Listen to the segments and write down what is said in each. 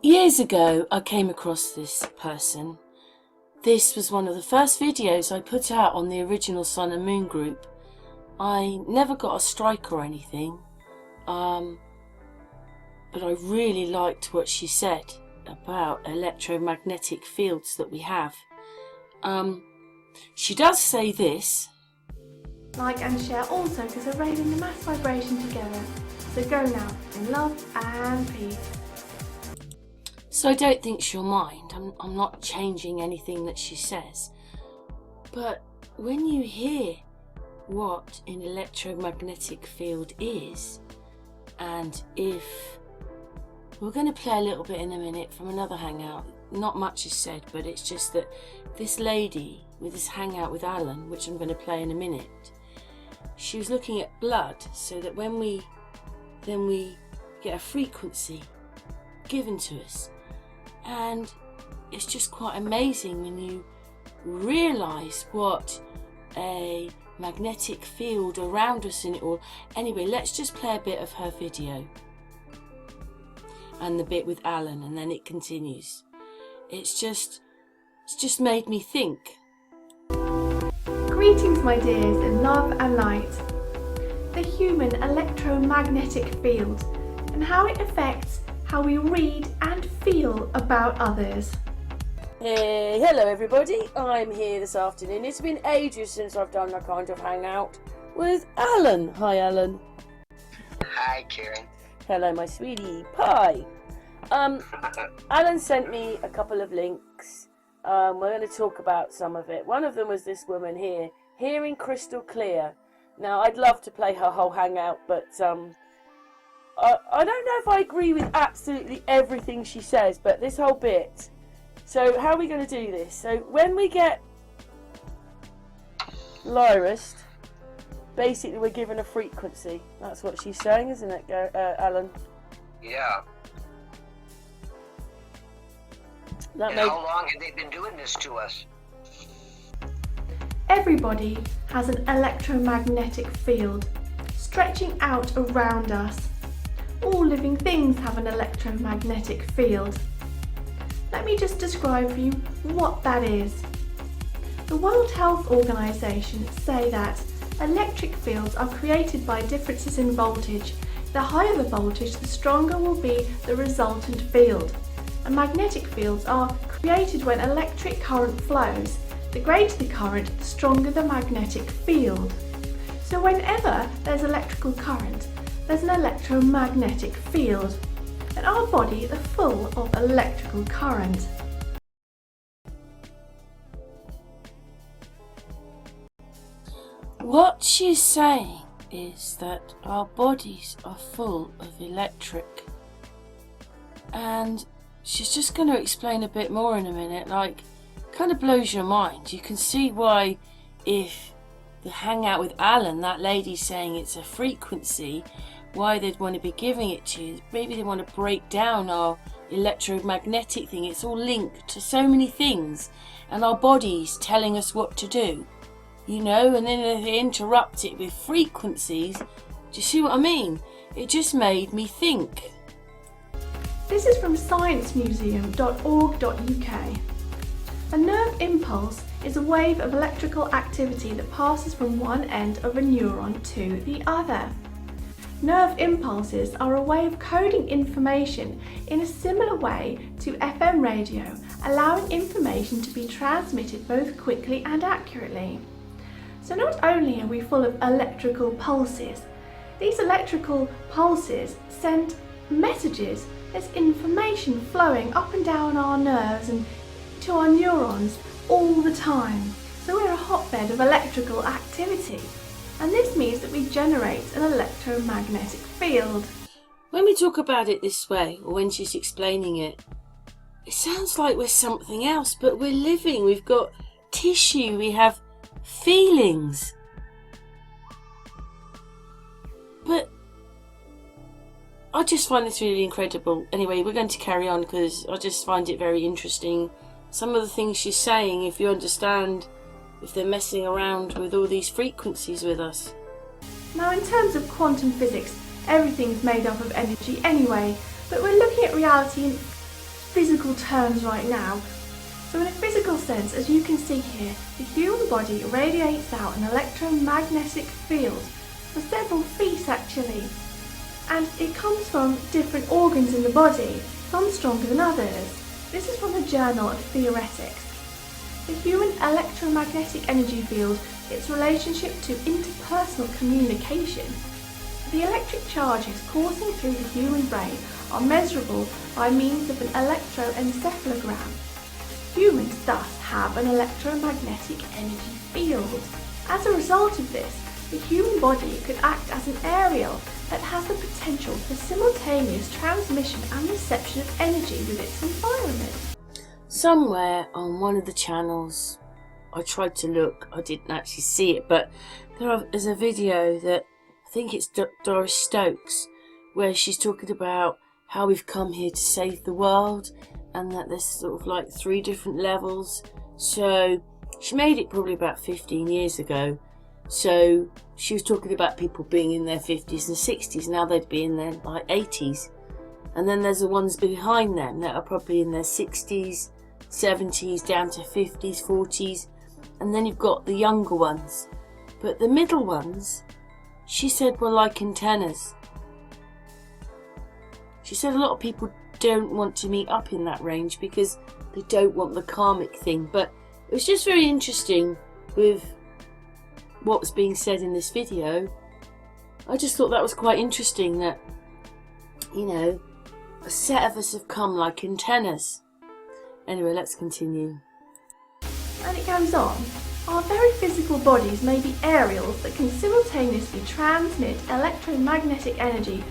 Years ago, I came across this person. This was one of the first videos I put out on the original Sun and Moon group. I never got a strike or anything, but I really liked what she said about electromagnetic fields that we have. She does say this. Like and share also because they're raising the mass vibration together. So go now in love and peace. So I don't think she'll mind. I'm not changing anything that she says. But when you hear what an electromagnetic field is, and if we're going to play a little bit in a minute from another hangout, not much is said, but it's just that this lady with this hangout with Alan, which I'm going to play in a minute, she was looking at blood, so that when we get a frequency given to us. And it's just quite amazing when you realise what a magnetic field around us in it all. Anyway, let's just play a bit of her video and the bit with Alan, and then it continues. It's just made me think. Greetings my dears in love and light. The human electromagnetic field and how it affects how we read and feel about others. Hey, hello everybody, I'm here this afternoon. It's been ages since I've done a kind of hangout with Alan. Hi Alan. Hi Karen. Hello my sweetie pie. Alan sent me a couple of links. We're going to talk about some of it. One of them was this woman here, hearing crystal clear. Now I'd love to play her whole hangout, but I don't know if I agree with absolutely everything she says, but this whole bit. So how are we going to do this? So when we get Lyrist, basically we're given a frequency. That's what she's saying, isn't it, Alan? Yeah. And how long have they been doing this to us? Everybody has an electromagnetic field stretching out around us. All living things have an electromagnetic field. Let me just describe for you what that is. The World Health Organization say that electric fields are created by differences in voltage. The higher the voltage, the stronger will be the resultant field. And magnetic fields are created when electric current flows. The greater the current, the stronger the magnetic field. So whenever there's electrical current, there's an electromagnetic field, and our body is full of electrical current. What she's saying is that our bodies are full of electric, and she's just going to explain a bit more in a minute. Like, kind of blows your mind. You can see why, if the hangout with Alan, that lady saying it's a frequency, why they'd want to be giving it to you. Maybe they want to break down our electromagnetic thing. It's all linked to so many things, and our bodies telling us what to do, you know, and then they interrupt it with frequencies. Do you see what I mean? It just made me think. This is from sciencemuseum.org.uk. A nerve impulse is a wave of electrical activity that passes from one end of a neuron to the other. Nerve impulses are a way of coding information in a similar way to FM radio, allowing information to be transmitted both quickly and accurately. So not only are we full of electrical pulses, these electrical pulses send messages. There's information flowing up and down our nerves and to our neurons all the time. So we're a hotbed of electrical activity. And this means that we generate an electromagnetic field. When we talk about it this way, or when she's explaining it, it sounds like we're something else, but we're living, we've got tissue, we have feelings. But I just find this really incredible. Anyway, we're going to carry on because I just find it very interesting. Some of the things she's saying, if you understand, if they're messing around with all these frequencies with us. Now in terms of quantum physics, everything's made up of energy anyway, but we're looking at reality in physical terms right now. So in a physical sense, as you can see here, the human body radiates out an electromagnetic field for several feet actually. And it comes from different organs in the body, some stronger than others. This is from the Journal of Theoretics. The human electromagnetic energy field, its relationship to interpersonal communication. The electric charges coursing through the human brain are measurable by means of an electroencephalogram. Humans thus have an electromagnetic energy field. As a result of this, the human body could act as an aerial that has the potential for simultaneous transmission and reception of energy with its environment. Somewhere on one of the channels, I tried to look, I didn't actually see it, but there's a video that I think it's Doris Stokes, where she's talking about how we've come here to save the world and that there's sort of like 3 different levels. So she made it probably about 15 years ago. So she was talking about people being in their 50s and 60s, now they'd be in their like 80s. And then there's the ones behind them that are probably in their 60s, 70s, down to 50s, 40s. And then you've got the younger ones. But the middle ones, she said, were like antennas. She said a lot of people don't want to meet up in that range because they don't want the karmic thing. But it was just very interesting with what was being said in this video. I just thought that was quite interesting that, you know, a set of us have come like antennas. Anyway, let's continue. And it goes on. Our very physical bodies may be aerials that can simultaneously transmit electromagnetic energy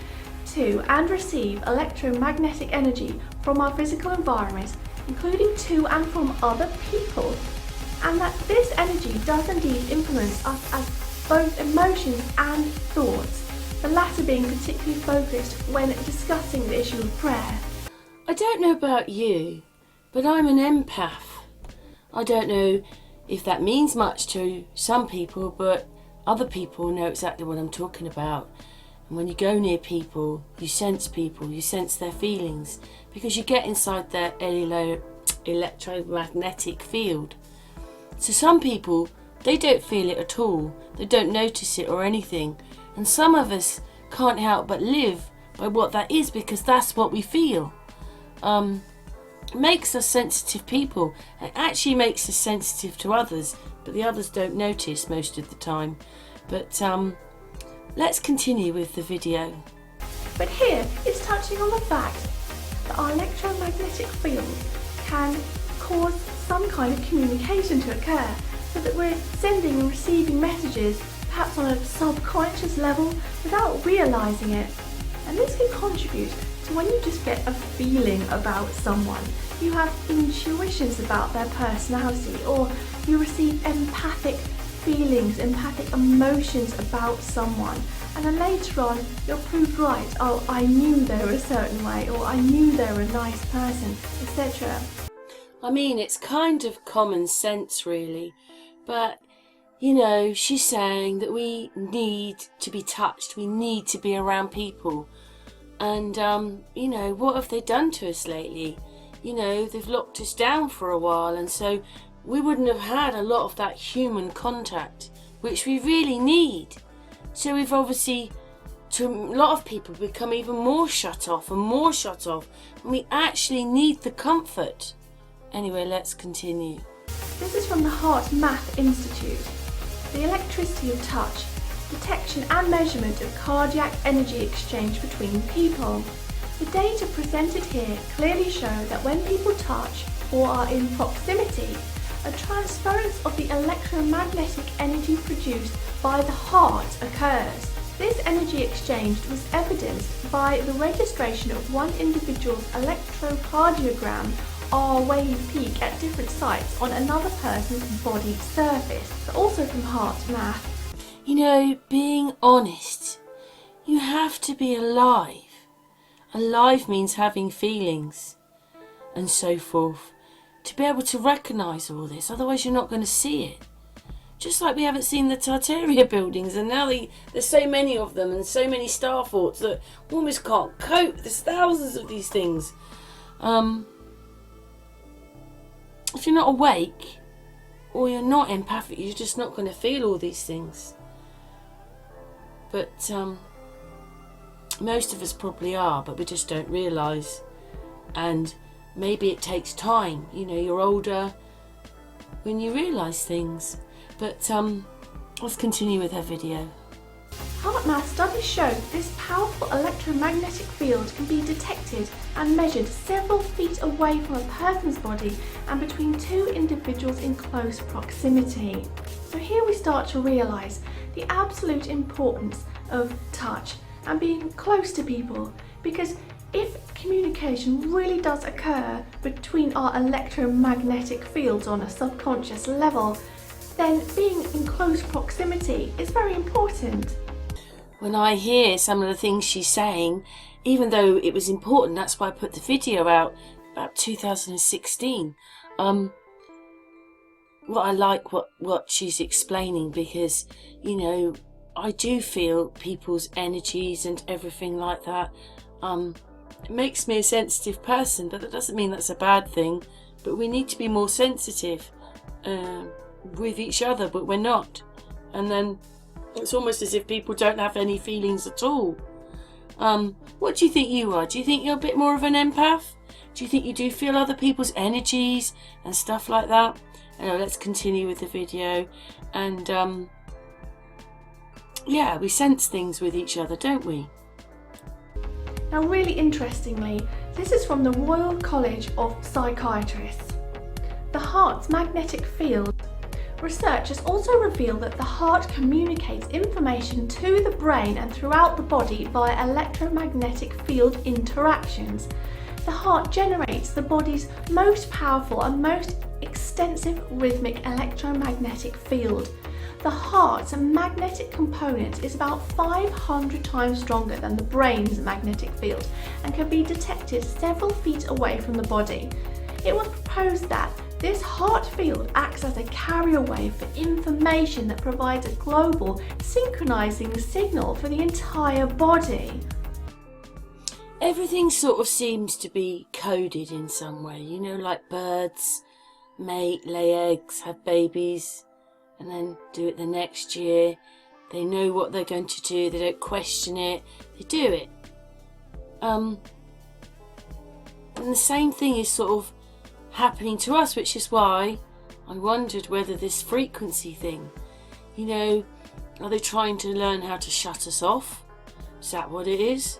to and receive electromagnetic energy from our physical environment, including to and from other people. And that this energy does indeed influence us as both emotions and thoughts, the latter being particularly focused when discussing the issue of prayer. I don't know about you, but I'm an empath. I don't know if that means much to some people, but other people know exactly what I'm talking about. And when you go near people, you sense their feelings, because you get inside their electromagnetic field. So some people, they don't feel it at all, they don't notice it or anything. And some of us can't help but live by what that is, because that's what we feel. It makes us sensitive people. It actually makes us sensitive to others, but the others don't notice most of the time. But let's continue with the video. But here it's touching on the fact that our electromagnetic field can cause some kind of communication to occur, so that we're sending and receiving messages perhaps on a subconscious level without realising it. And this can contribute to when you just get a feeling about someone. You have intuitions about their personality, or you receive empathic feelings, empathic emotions about someone, and then later on you're proved right. Oh, I knew they were a certain way, or I knew they were a nice person, etc. I mean, it's kind of common sense really, but you know, she's saying that we need to be touched, we need to be around people. And you know, what have they done to us lately? You know, they've locked us down for a while, and so we wouldn't have had a lot of that human contact, which we really need. So we've obviously, to a lot of people, become even more shut off, and we actually need the comfort. Anyway, let's continue. This is from the Heart Math Institute. The electricity of touch, detection and measurement of cardiac energy exchange between people. The data presented here clearly show that when people touch or are in proximity, a transference of the electromagnetic energy produced by the heart occurs. This energy exchange was evidenced by the registration of one individual's electrocardiogram R wave peak at different sites on another person's body surface. Also from Heart Math. You know, being honest, you have to be alive. Alive means having feelings and so forth, to be able to recognise all this, otherwise you're not going to see it. Just like we haven't seen the Tartaria buildings, and now there's so many of them and so many star forts that we almost can't cope. There's thousands of these things. if you're not awake or you're not empathic, you're just not going to feel all these things. But most of us probably are, but we just don't realise. And maybe it takes time. You know, you're older when you realise things. But let's continue with her video. Heart math studies show that this powerful electromagnetic field can be detected and measured several feet away from a person's body and between two individuals in close proximity. So here we start to realise the absolute importance of touch and being close to people, because if communication really does occur between our electromagnetic fields on a subconscious level, then being in close proximity is very important. When I hear some of the things she's saying, even though it was important, that's why I put the video out about 2016. I like what she's explaining, because, you know, I do feel people's energies and everything like that. It makes me a sensitive person, but that doesn't mean that's a bad thing. But we need to be more sensitive with each other, but we're not. And then it's almost as if people don't have any feelings at all. What do you think you are? Do you think you're a bit more of an empath? Do you think you do feel other people's energies and stuff like that? Anyway, let's continue with the video. And yeah, we sense things with each other, don't we? Now, really interestingly, this is from the Royal College of Psychiatrists. The heart's magnetic field. Research has also revealed that the heart communicates information to the brain and throughout the body via electromagnetic field interactions. The heart generates the body's most powerful and most extensive rhythmic electromagnetic field. The heart's magnetic component is about 500 times stronger than the brain's magnetic field and can be detected several feet away from the body. It was proposed that this heart field acts as a carrier wave for information that provides a global synchronizing signal for the entire body. Everything sort of seems to be coded in some way, you know, like birds mate, lay eggs, have babies, and then do it the next year. They know what they're going to do, they don't question it, they do it. And the same thing is sort of happening to us, which is why I wondered whether this frequency thing, you know, are they trying to learn how to shut us off? Is that what it is?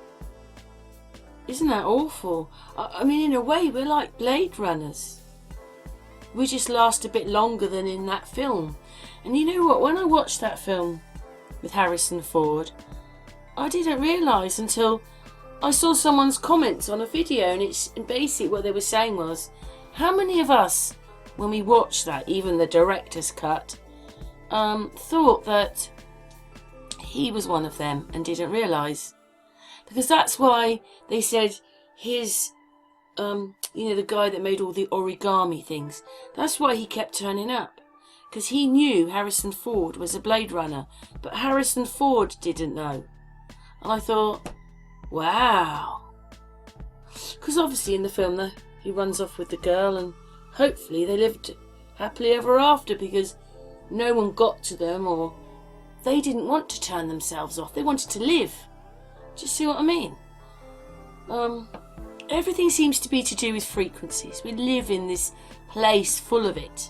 Isn't that awful? I mean, in a way, we're like Blade Runners. We just last a bit longer than in that film. And you know what? When I watched that film with Harrison Ford, I didn't realise until I saw someone's comments on a video, and basically what they were saying was, how many of us, when we watched that, even the director's cut, thought that he was one of them and didn't realise? Because that's why they said his, you know, the guy that made all the origami things, that's why he kept turning up. Because he knew Harrison Ford was a Blade Runner, but Harrison Ford didn't know. And I thought, wow. Because obviously in the film he runs off with the girl, and hopefully they lived happily ever after, because no one got to them, or they didn't want to turn themselves off. They wanted to live. Do you see what I mean? Everything seems to be to do with frequencies. We live in this place full of it.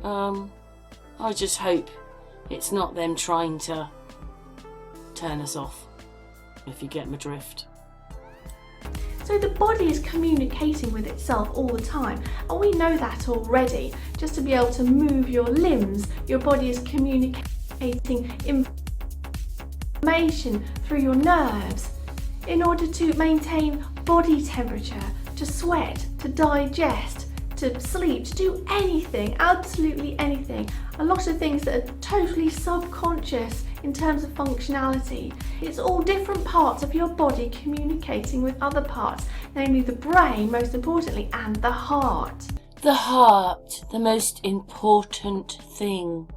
I just hope it's not them trying to turn us off, if you get my drift. So the body is communicating with itself all the time, and we know that already. Just to be able to move your limbs, your body is communicating information through your nerves in order to maintain body temperature, to sweat, to digest, to sleep, to do anything, absolutely anything. A lot of things that are totally subconscious in terms of functionality. It's all different parts of your body communicating with other parts, namely the brain, most importantly, and the heart. The heart, the most important thing.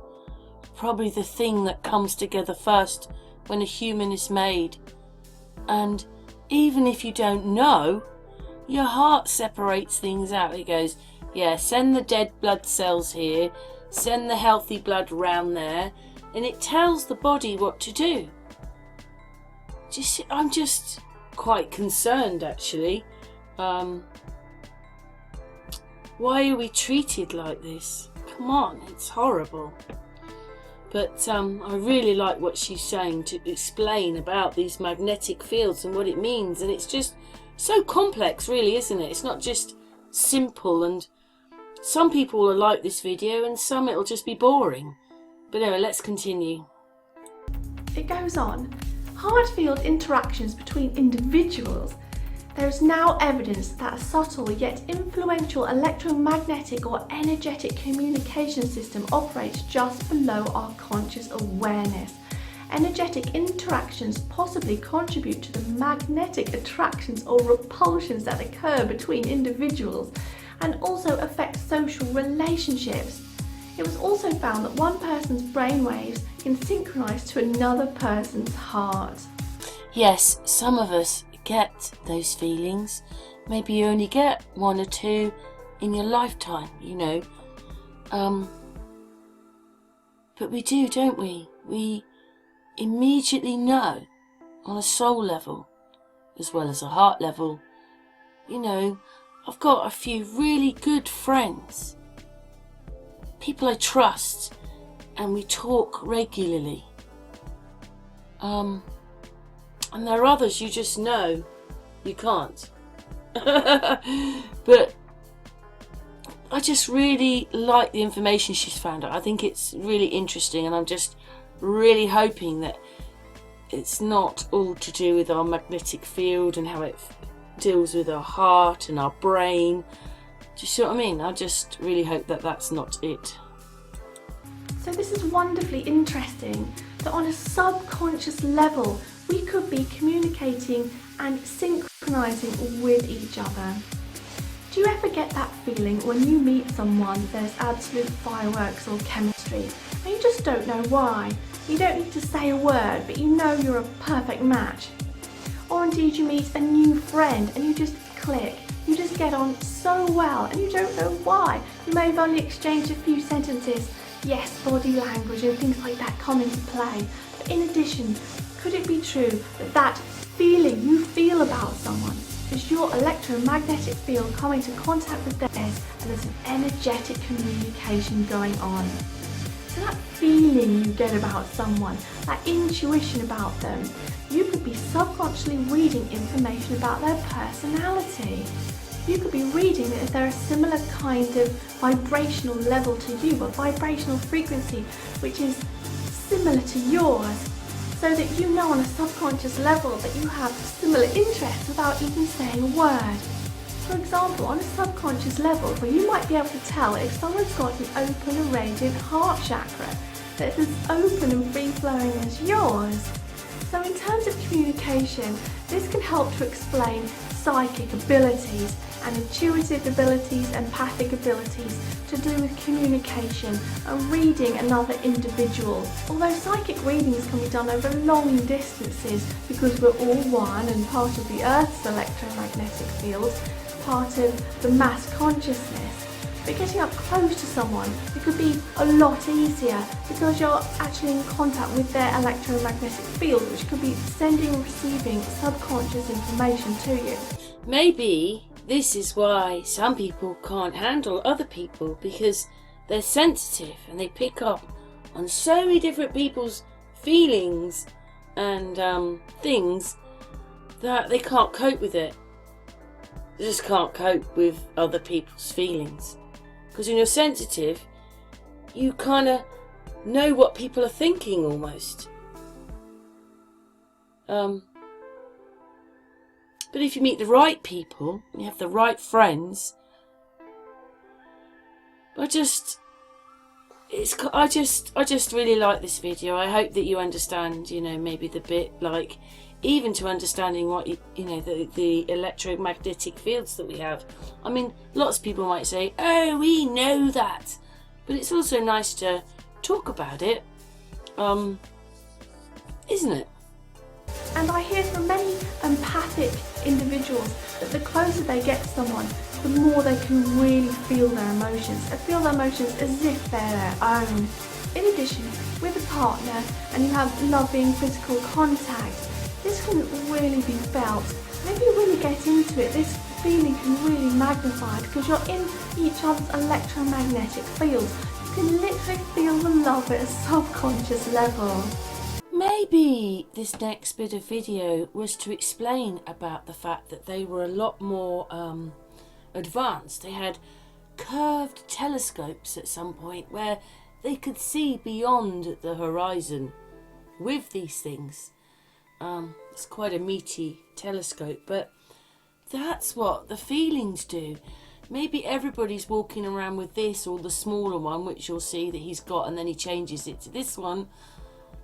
Probably the thing that comes together first when a human is made. And even if you don't know, your heart separates things out. It goes Yeah, send the dead blood cells here, send the healthy blood round there, and it tells the body what to do. I'm just quite concerned, actually. Why are we treated like this? Come on, it's horrible. But I really like what she's saying to explain about these magnetic fields and what it means. And it's just so complex, really, isn't it? It's not just simple. And some people will like this video and some it'll just be boring. But anyway, let's continue. It goes on. Hard field interactions between individuals. There is now evidence that a subtle yet influential electromagnetic or energetic communication system operates just below our conscious awareness. Energetic interactions possibly contribute to the magnetic attractions or repulsions that occur between individuals and also affect social relationships. It was also found that one person's brainwaves can synchronize to another person's heart. Yes, some of us get those feelings. Maybe you only get one or two in your lifetime, you know. But we do, don't we? We immediately know on a soul level as well as a heart level. You know, I've got a few really good friends, people I trust, and we talk regularly. And there are others you just know you can't. But I just really like the information she's found out. I think it's really interesting, and I'm just really hoping that it's not all to do with our magnetic field and how it deals with our heart and our brain. Do you see what I mean? I just really hope that that's not it. So this is wonderfully interesting, that on a subconscious level we could be communicating and synchronizing with each other. Do you ever get that feeling when you meet someone there's absolute fireworks or chemistry and you just don't know why? You don't need to say a word, but you know you're a perfect match. Or indeed you meet a new friend and you just click. You just get on so well and you don't know why. You may have only exchanged a few sentences. Yes, body language and things like that come into play. But in addition, could it be true that that feeling you feel about someone is your electromagnetic field coming into contact with theirs, and there's an energetic communication going on? So that feeling you get about someone, that intuition about them, you could be subconsciously reading information about their personality. You could be reading that if they're a similar kind of vibrational level to you, a vibrational frequency which is similar to yours, so that you know on a subconscious level that you have similar interests without even saying a word. For example, on a subconscious level, where you might be able to tell if someone's got an open and radiant heart chakra that's as open and free-flowing as yours. So in terms of communication, this can help to explain psychic abilities and intuitive abilities, empathic abilities to do with communication and reading another individual. Although psychic readings can be done over long distances because we're all one and part of the Earth's electromagnetic field, part of the mass consciousness. But getting up close to someone, it could be a lot easier because you're actually in contact with their electromagnetic field, which could be sending and receiving subconscious information to you. Maybe this is why some people can't handle other people, because they're sensitive and they pick up on so many different people's feelings and things that they can't cope with it. They just can't cope with other people's feelings. Because when you're sensitive, you kind of know what people are thinking almost. But if you meet the right people, you have the right friends, I just really like this video. I hope that you understand, you know, maybe the bit, like, even to understanding what the electromagnetic fields that we have. I mean, lots of people might say, oh, we know that, but it's also nice to talk about it, isn't it? And I hear from many empathic magnetic individuals, that the closer they get to someone, the more they can really feel their emotions, and feel their emotions as if they're their own. In addition, with a partner and you have loving physical contact, this can really be felt. And if you really get into it, this feeling can really magnify because you're in each other's electromagnetic fields. You can literally feel the love at a subconscious level. Maybe this next bit of video was to explain about the fact that they were a lot more advanced. They had curved telescopes at some point where they could see beyond the horizon with these things. It's quite a meaty telescope, but that's what the feelings do. Maybe everybody's walking around with this or the smaller one, which you'll see that he's got, and then he changes it to this one.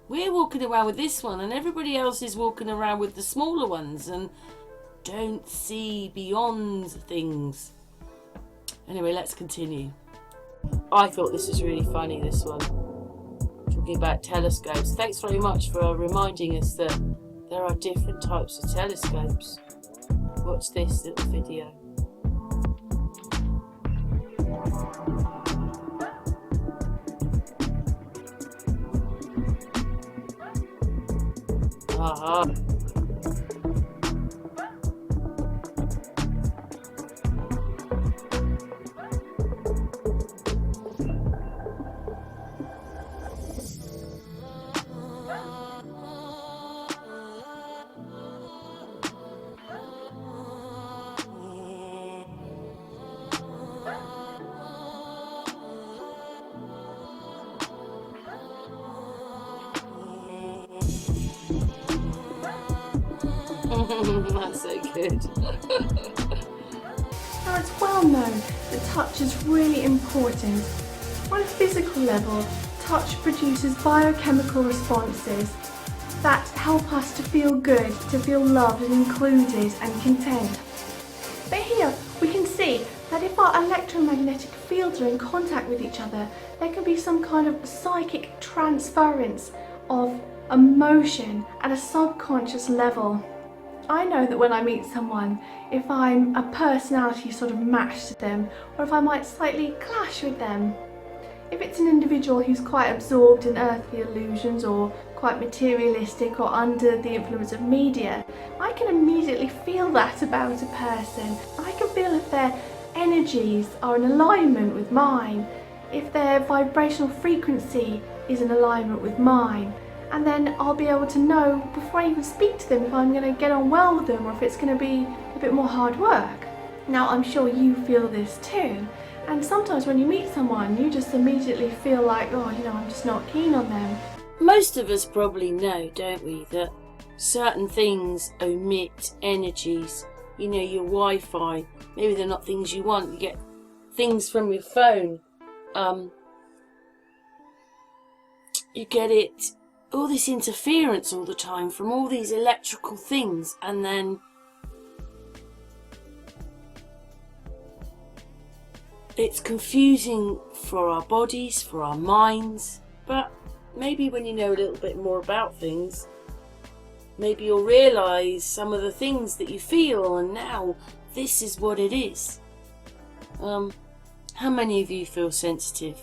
We're walking around with this one and everybody else is walking around with the smaller ones and don't see beyond things. Anyway, let's continue. I thought this was really funny, this one. Talking about telescopes. Thanks very much for reminding us that there are different types of telescopes. Watch this little video. Aha. That's so good. Now it's well known that touch is really important. On a physical level, touch produces biochemical responses that help us to feel good, to feel loved and included and content. But here we can see that if our electromagnetic fields are in contact with each other, there can be some kind of psychic transference of emotion at a subconscious level. I know that when I meet someone, if I'm a personality sort of match to them, or if I might slightly clash with them. If it's an individual who's quite absorbed in earthly illusions or quite materialistic or under the influence of media, I can immediately feel that about a person. I can feel if their energies are in alignment with mine, if their vibrational frequency is in alignment with mine. And then I'll be able to know before I even speak to them if I'm going to get on well with them or if it's going to be a bit more hard work. Now I'm sure you feel this too, and sometimes when you meet someone you just immediately feel like, oh, you know, I'm just not keen on them. Most of us probably know, don't we, that certain things emit energies. You know, your Wi-Fi, maybe they're not things you want. You get things from your phone. You get it, all this interference all the time from all these electrical things, and then it's confusing for our bodies, for our minds. But maybe when you know a little bit more about things, maybe you'll realise some of the things that you feel, and now this is what it is. How many of you feel sensitive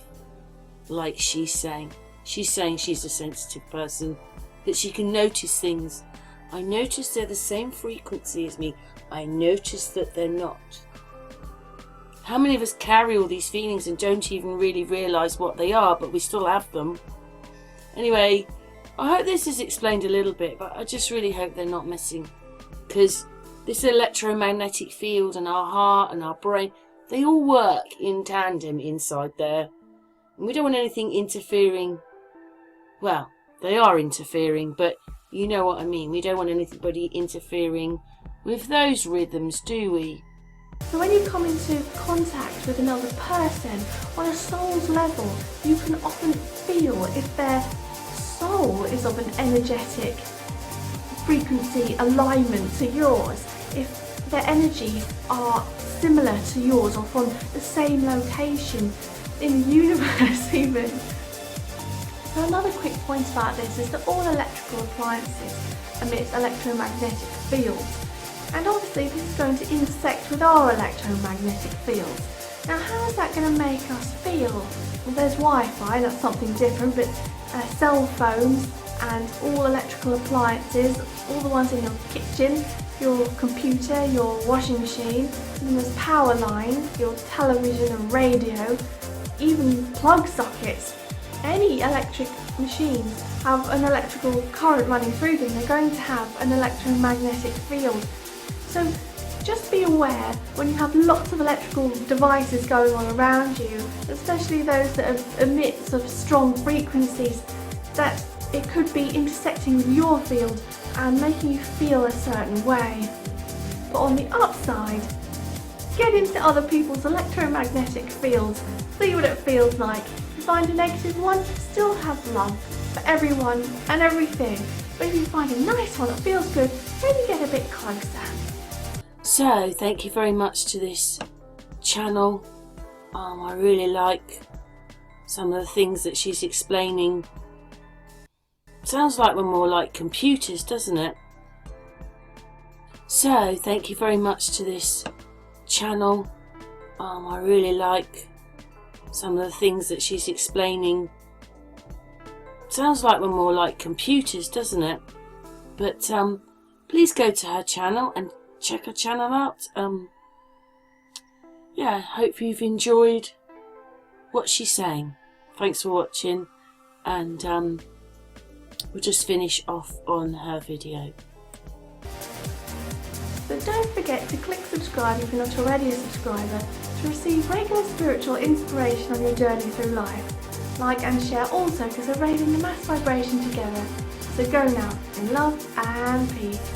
like she's saying? She's saying she's a sensitive person, that she can notice things. I notice they're the same frequency as me. I notice that they're not. How many of us carry all these feelings and don't even really realise what they are, but we still have them? Anyway, I hope this has explained a little bit, but I just really hope they're not missing. Because this electromagnetic field and our heart and our brain, they all work in tandem inside there. And we don't want anything interfering. Well, they are interfering, but you know what I mean. We don't want anybody interfering with those rhythms, do we? So when you come into contact with another person, on a soul's level, you can often feel if their soul is of an energetic frequency alignment to yours, if their energies are similar to yours or from the same location in the universe even. So another quick point about this is that all electrical appliances emit electromagnetic fields. And obviously this is going to intersect with our electromagnetic fields. Now how is that going to make us feel? Well, there's Wi-Fi, that's something different, but cell phones and all electrical appliances, all the ones in your kitchen, your computer, your washing machine, and then there's power lines, your television and radio, even plug sockets. Any electric machines have an electrical current running through them, they're going to have an electromagnetic field. So just be aware when you have lots of electrical devices going on around you, especially those that emit sort of strong frequencies, that it could be intersecting with your field and making you feel a certain way. But on the upside, get into other people's electromagnetic fields, see what it feels like. If you find a negative one, still have love for everyone and everything. But if you find a nice one that feels good, maybe get a bit closer. So, thank you very much to this channel. I really like some of the things that she's explaining. Sounds like we're more like computers, doesn't it? So, thank you very much to this channel. I really like some of the things that she's explaining. Sounds like we're more like computers, doesn't it? But please go to her channel and check her channel out. Yeah, hope you've enjoyed what she's saying. Thanks for watching, and we'll just finish off on her video. So don't forget to click subscribe if you're not already a subscriber to receive regular spiritual inspiration on your journey through life. Like and share also because we're raising the mass vibration together. So go now in love and peace.